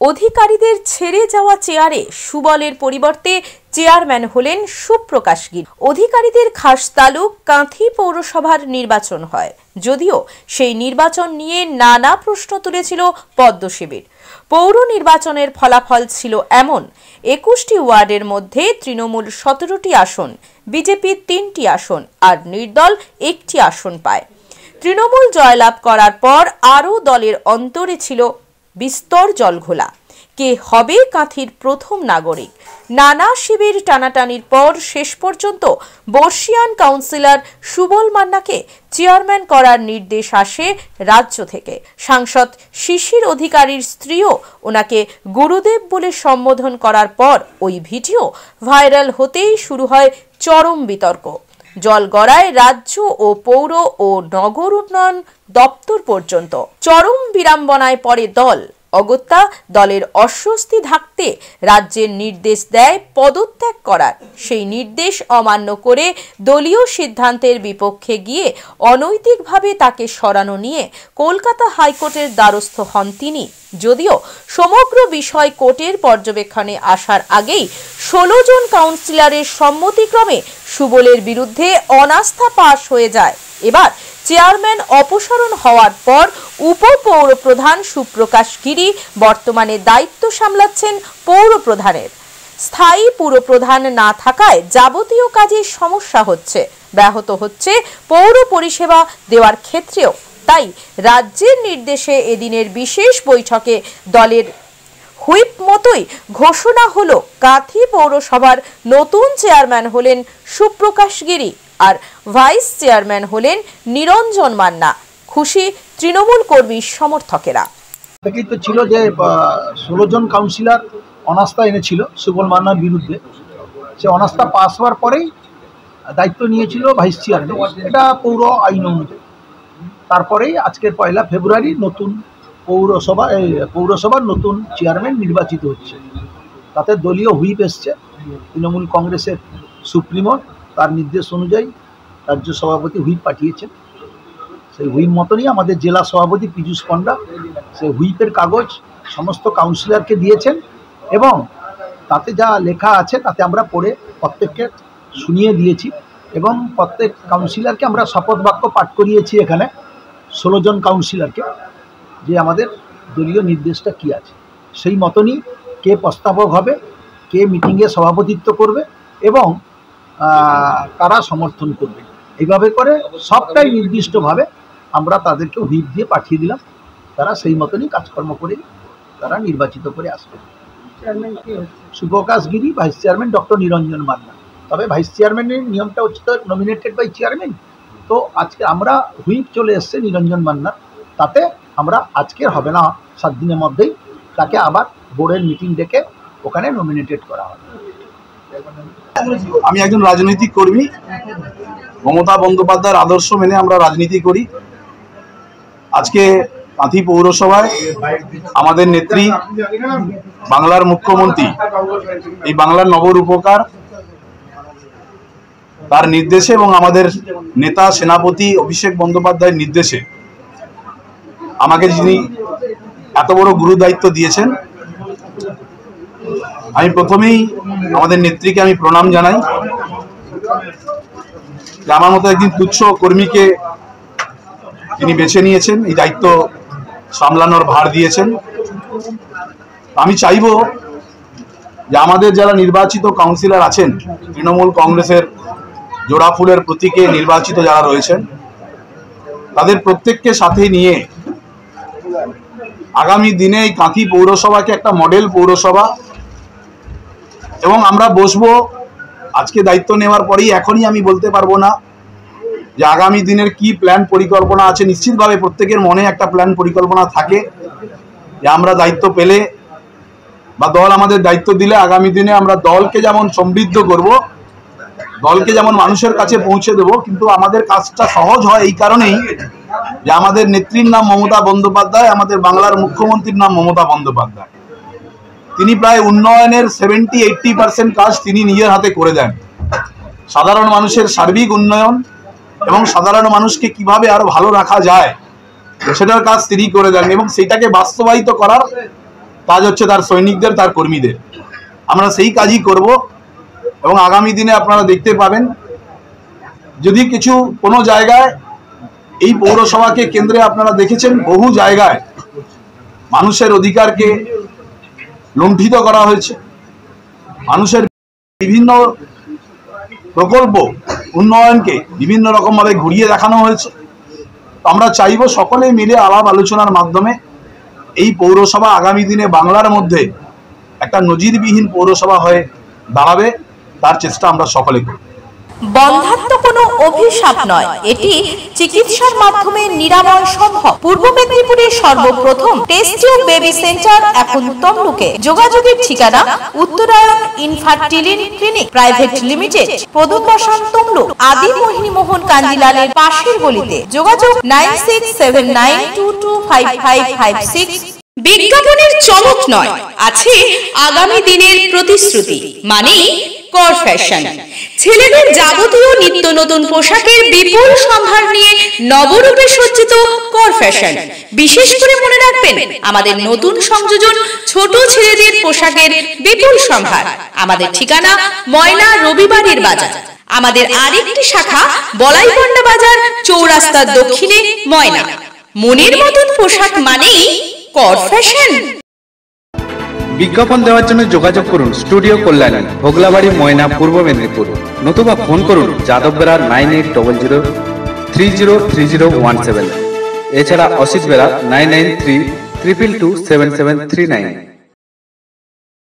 অধিকারীদের ছেড়ে যাওয়া চেয়ারে সুবলের পরিবর্তে চেয়ারম্যান হলেন সুপ্রকাশ গিরি। অধিকারীদের খাস তালুক কাঁথি পৌরসভার নির্বাচন হয়, যদিও সেই নির্বাচন নিয়ে নানা প্রশ্ন তুলেছিল পদ্মশিবির। পৌর নির্বাচনের ফলাফল ছিল এমন: 21টি ওয়ার্ডের মধ্যে তৃণমূল 17টি আসন, বিজেপি 3টি আসন আর নির্দল 1টি আসন পায়। তৃণমূল জয়লাভ করার পর আরও দলের অন্তরে ছিল বিস্তর জলঘোলা। কে হবে কাঁথির প্রথম নাগরিক? নানা শিবির টানাটানির পর শেষ পর্যন্ত বর্ষিয়ান কাউন্সিলর সুবল মান্নাকে চেয়ারম্যান করার নির্দেশ আসে রাজ্য থেকে। সাংসদ শিশির অধিকারীর স্ত্রীও ওনাকে গুরুদেব বলে সম্বোধন করার পর ওই ভিডিও ভাইরাল হতেই শুরু হয় চরম বিতর্ক। জল গড়ায় রাজ্য ও পৌর ও নগর উন্নয়ন দপ্তর পর্যন্ত। চরম বিড়ম্বনায় পড়ে দল। অগত্যা দলের অস্বস্তি ঢাকতে রাজ্যের নির্দেশ দেয় পদত্যাগ করার। সেই নির্দেশ অমান্য করে দলীয় সিদ্ধান্তের বিপক্ষে গিয়ে অনৈতিকভাবে তাকে সরানো নিয়ে কলকাতা হাইকোর্টের দ্বারস্থ হন তিনি। যদিও সমগ্র বিষয় কোর্টের পর্যবেক্ষণে আসার আগেই 16 জন কাউন্সিলরের সম্মতিক্রমে সুবলের বিরুদ্ধে অনাস্থা পাশ হয়ে যায়। এবার চেয়ারম্যান অপসারণ হওয়ার পর উপপৌর প্রধান সুপ্রকাশ গিরি বর্তমানে দায়িত্ব সামলাচ্ছেন পৌর প্রধানের। স্থায়ী পুরপ্রধান না থাকায় যাবতীয় কাজে সমস্যা হচ্ছে, ব্যাহত হচ্ছে পৌর পরিষেবা দেওয়ার ক্ষেত্রেও। তাই রাজ্যের নির্দেশে এদিনের বিশেষ বৈঠকে দলের হুইপ মতোই ঘোষণা হলো কাঁথি পৌরসভার নতুন চেয়ারম্যান হলেন সুপ্রকাশ গিরি আর ভাইস চেয়ারম্যান হলেন নিরঞ্জন মান্না। খুশি তৃণমূল কর্মী সমর্থকেরা। থেকেই তো ছিল যে 16 জন কাউন্সিলর অনাস্থা এনেছিল সুবল মান্নার বিরুদ্ধে। সে অনাস্থা পাস হওয়ার পরেই দায়িত্ব নিয়েছিল ভাইস চেয়ারম্যান, এটা পৌর আইন অনুযায়ী। তারপরেই আজকের 1 ফেব্রুয়ারি নতুন পৌরসভার নতুন চেয়ারম্যান নির্বাচিত হচ্ছে। তাতে দলীয় হুইপ এসছে, তৃণমূল কংগ্রেসের সুপ্রিমো তার নির্দেশ অনুযায়ী রাজ্য সভাপতি হুইপ পাঠিয়েছেন। সেই হুইপ মতনই আমাদের জেলা সভাপতি পীযূষ পণ্ডা সেই হুইপের কাগজ সমস্ত কাউন্সিলরকে দিয়েছেন এবং তাতে যা লেখা আছে তাতে আমরা পড়ে প্রত্যেককে শুনিয়ে দিয়েছি এবং প্রত্যেক কাউন্সিলরকে আমরা শপথ বাক্য পাঠ করিয়েছি এখানে 16 জন কাউন্সিলরকে, যে আমাদের দলীয় নির্দেশটা কি আছে সেই মতনই কে প্রস্তাবক হবে, কে মিটিংয়ে সভাপতিত্ব করবে এবং কারা সমর্থন করবে। এইভাবে করে সবটাই নির্দিষ্টভাবে আমরা তাদেরকে হুইপ দিয়ে পাঠিয়ে দিলাম। তারা সেই মতনই কাজকর্ম করে তারা নির্বাচিত করে আসবে। সুপ্রকাশ গিরি, ভাইস চেয়ারম্যান ডক্টর নিরঞ্জন মান্না। তবে ভাইস চেয়ারম্যানের নিয়মটা হচ্ছে তো নমিনেটেড বাই চেয়ারম্যান। তো আজকে আমরা হুইপ চলে এসছে নিরঞ্জন মান্নার, তাতে আমরা আজকের হবে না 7 দিনের মধ্যেই তাকে আবার বোর্ডের মিটিং ডেকে ওখানে নমিনেটেড করা হবে। আমি একজন রাজনৈতিক কর্মী, মমতা বন্দ্যোপাধ্যায়ের আদর্শ মেনে আমরা রাজনীতি করি। আজকে কাঁথি পৌরসভায় আমাদের নেত্রী, বাংলার মুখ্যমন্ত্রী, এই বাংলার নবরূপকার, তার নির্দেশে এবং আমাদের নেতা সেনাপতি অভিষেক বন্দ্যোপাধ্যায়ের নির্দেশে আমাকে যিনি এত বড় গুরু দায়িত্ব দিয়েছেন, আমি প্রথমেই আমাদের নেত্রীকে আমি প্রণাম জানাই যে আমার মতো একদিন তুচ্ছ কর্মীকে তিনি বেছে নিয়েছেন, এই দায়িত্ব সামলানোর ভার দিয়েছেন। আমি চাইব যে আমাদের যারা নির্বাচিত কাউন্সিলর আছেন, তৃণমূল কংগ্রেসের জোড়া ফুলের প্রতীকে নির্বাচিত যারা রয়েছেন, তাদের প্রত্যেককে সাথে নিয়ে আগামী দিনে এই কাঁথি পৌরসভাকে একটা মডেল পৌরসভা এবং আমরা বসবো। আজকে দায়িত্ব নেওয়ার পরেই এখনই আমি বলতে পারবো না যে আগামী দিনের কি প্ল্যান পরিকল্পনা আছে। নিশ্চিতভাবে প্রত্যেকের মনে একটা প্ল্যান পরিকল্পনা থাকে যে আমরা দায়িত্ব পেলে বা দল আমাদের দায়িত্ব দিলে আগামী দিনে আমরা দলকে যেমন সমৃদ্ধ করব, দলকে যেমন মানুষের কাছে পৌঁছে দেব, কিন্তু আমাদের কাজটা সহজ হয় এই কারণেই যে আমাদের নেত্রীর নাম মমতা বন্দ্যোপাধ্যায়, আমাদের বাংলার মুখ্যমন্ত্রীর নাম মমতা বন্দ্যোপাধ্যায়। তিনি প্রায় উন্নয়নের 70-80% কাজ তিনি নিজের হাতে করে দেন। সাধারণ মানুষের সার্বিক উন্নয়ন এবং সাধারণ মানুষকে কিভাবে আরো ভালো রাখা যায় সেটার কাজ তিনি করে দেন এবং সেটাকে বাস্তবায়িত করার কাজ হচ্ছে তার সৈনিকদের, তার কর্মীদের। আমরা সেই কাজই করব এবং আগামী দিনে আপনারা দেখতে পাবেন যদি কোনো জায়গায় এই পৌরসভাকে কেন্দ্রে আপনারা দেখেছেন বহু জায়গায় মানুষের অধিকারকে লুণ্ঠিত করা হয়েছে, মানুষের বিভিন্ন প্রকল্প উন্নয়নকে বিভিন্ন রকমভাবে ঘুরিয়ে দেখানো হয়েছে। আমরা চাইব সকলে মিলে আলাপ আলোচনার মাধ্যমে এই পৌরসভা আগামী দিনে বাংলার মধ্যে একটা নজিরবিহীন পৌরসভা হয়ে দাঁড়াবে, তার চেষ্টা আমরা সকলে করি। বন্ধ্যাত্ব কোনো অভিশাপ নয়, এটি চিকিৎসার মাধ্যমে নিরাময় সম্ভব। পূর্ব মেদিনীপুরের সর্বপ্রথম টেস্ট টিউব বেবি সেন্টার এখন তমলুকে। যোগাযোগের ঠিকানা উত্তরায়ণ ইনফার্টিলিটি ক্লিনিক প্রাইভেট লিমিটেড, প্রদূত বসান তমলুক, আদি মোহিনী মোহন কান্দিলালের পাশের গলিতে। যোগাযোগ 9679225556। বিজ্ঞাপনের চমক নয়, আছে আগামী দিনের প্রতিশ্রুতি, মানে কর ফ্যাশন। ছেলেদের যাবতীয় নিত্য নতুন পোশাকের বিপুল সম্ভার নিয়ে নবরূপে সজ্জিত কর ফ্যাশন। বিশেষ করে মনে রাখবেন, আমাদের নতুন সংযোজন ছোট ছেলেদের পোশাকের বিপুল সম্ভার। আমাদের ঠিকানা ময়না রবিবারের বাজার। আমাদের আরেকটি শাখা বলাইপন্ডা বাজার, চৌরাস্তার দক্ষিণে ময়না। মনের মতন পোশাক মানেই কর ফ্যাশন। বিজ্ঞাপন দেওয়ার জন্য যোগাযোগ করুন স্টুডিও কল্যাণী, ভোগলাবাড়ি, ময়না, পূর্ব মেদিনীপুর। নতুবা ফোন করুন যাদব বেরা 9800303017। এছাড়া অসিত বেরা 9932227739।